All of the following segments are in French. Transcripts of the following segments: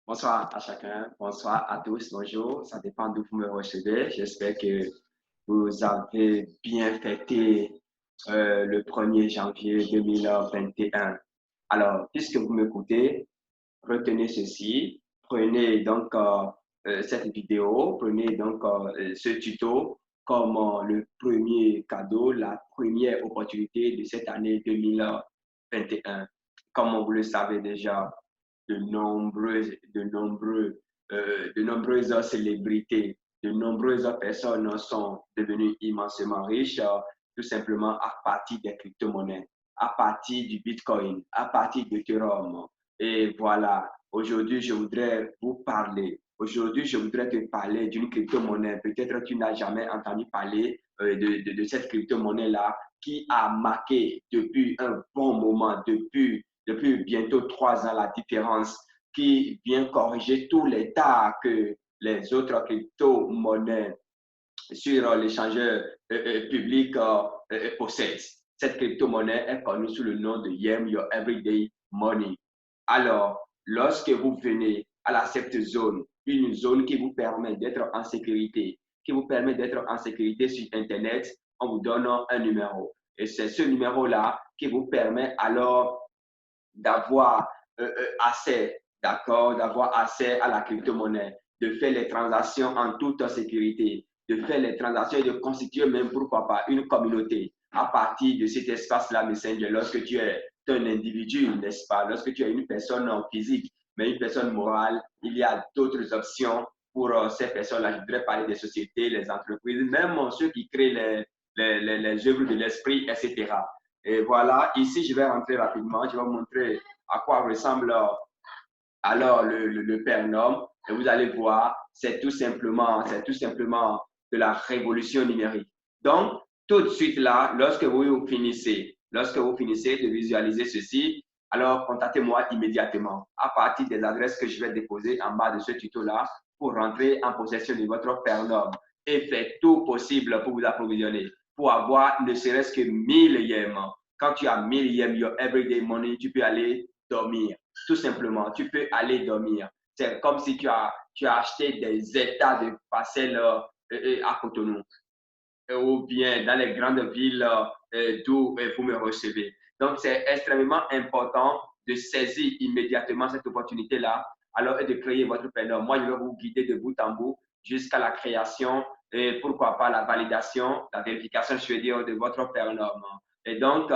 Bonsoir à chacun, bonsoir à tous, bonjour. Ça dépend d'où vous me recevez. J'espère que vous avez bien fêté le 1er janvier 2021. Alors, puisque vous m'écoutez, retenez ceci. Prenez donc cette vidéo, prenez donc ce tuto comme le premier cadeau, la première opportunité de cette année 2021. Comme vous le savez déjà, de nombreuses célébrités, de nombreuses personnes sont devenues immensément riches, tout simplement à partir des crypto-monnaies, à partir du Bitcoin, à partir d'Ethereum. Et voilà, aujourd'hui, je voudrais vous parler. Aujourd'hui, je voudrais te parler d'une crypto-monnaie. Peut-être que tu n'as jamais entendu parler de cette crypto-monnaie-là qui a marqué depuis un bon moment, depuis bientôt 3 ans, la différence, qui vient corriger tous les tas que les autres crypto-monnaies sur l'échangeur public possèdent. Cette crypto-monnaie est connue sous le nom de YEM, Your Everyday Money. Alors, lorsque vous venez à cette zone, une zone qui vous permet d'être en sécurité, qui vous permet d'être en sécurité sur Internet, on vous donne un numéro. Et c'est ce numéro-là qui vous permet alors d'avoir accès, d'accord, d'avoir accès à la crypto-monnaie, de faire les transactions en toute sécurité, de faire les transactions et de constituer même, pourquoi pas, une communauté à partir de cet espace-là, Messenger, lorsque tu es un individu, n'est-ce pas, lorsque tu es une personne physique, mais une personne morale, il y a d'autres options pour ces personnes-là. Je voudrais parler des sociétés, les entreprises, même ceux qui créent les œuvres de l'esprit, etc. Et voilà, ici, je vais rentrer rapidement, je vais vous montrer à quoi ressemble alors le Père Nomme. Et vous allez voir, c'est tout simplement de la révolution numérique. Donc, tout de suite là, lorsque vous finissez de visualiser ceci, alors contactez-moi immédiatement à partir des adresses que je vais déposer en bas de ce tuto-là pour rentrer en possession de votre Père Nomme et faites tout possible pour vous approvisionner, pour avoir ne serait-ce que 1000 yens. Quand tu as 1000 yens, your everyday money, tu peux aller dormir. Tout simplement, tu peux aller dormir. C'est comme si tu as acheté des états de parcelles à Cotonou ou bien dans les grandes villes d'où vous me recevez. Donc, c'est extrêmement important de saisir immédiatement cette opportunité-là, alors et de créer votre paiement. Moi, je vais vous guider de bout en bout jusqu'à la création et pourquoi pas la validation, la vérification, je veux dire, de votre paiement. Et donc,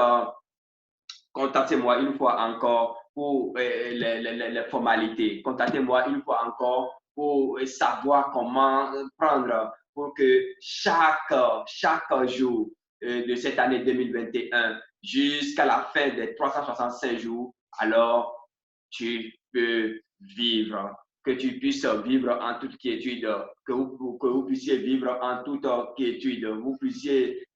contactez-moi une fois encore pour les formalités. Contactez-moi une fois encore pour savoir comment prendre pour que chaque jour de cette année 2021 jusqu'à la fin des 365 jours, alors tu peux vivre. Que tu puisses vivre en toute quiétude, que vous puissiez vivre en toute quiétude, vous puissiez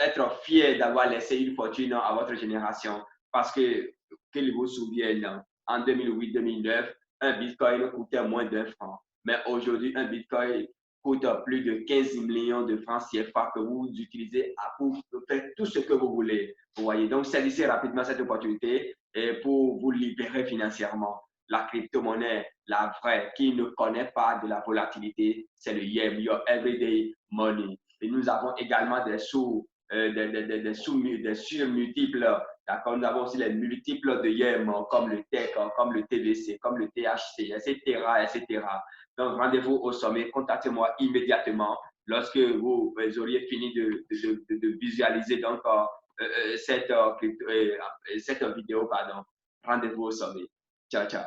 être fier d'avoir laissé une fortune à votre génération. Parce que, qu'il vous souvienne, en 2008-2009, un bitcoin coûtait moins d'1 franc. Mais aujourd'hui, un bitcoin coûte plus de 15 millions de francs CFA que vous utilisez pour faire tout ce que vous voulez. Vous voyez, donc saisissez rapidement cette opportunité et pour vous libérer financièrement. La crypto-monnaie, la vraie, qui ne connaît pas de la volatilité, c'est le YEM, Your Everyday Money. Et nous avons également des sous multiples. D'accord, nous avons aussi les multiples de YEM, comme le TEC, comme le TVC, comme le THC, etc., etc. Donc, rendez-vous au sommet. Contactez-moi immédiatement lorsque vous auriez fini de visualiser donc, cette vidéo. Pardon. Rendez-vous au sommet. Ciao, ciao.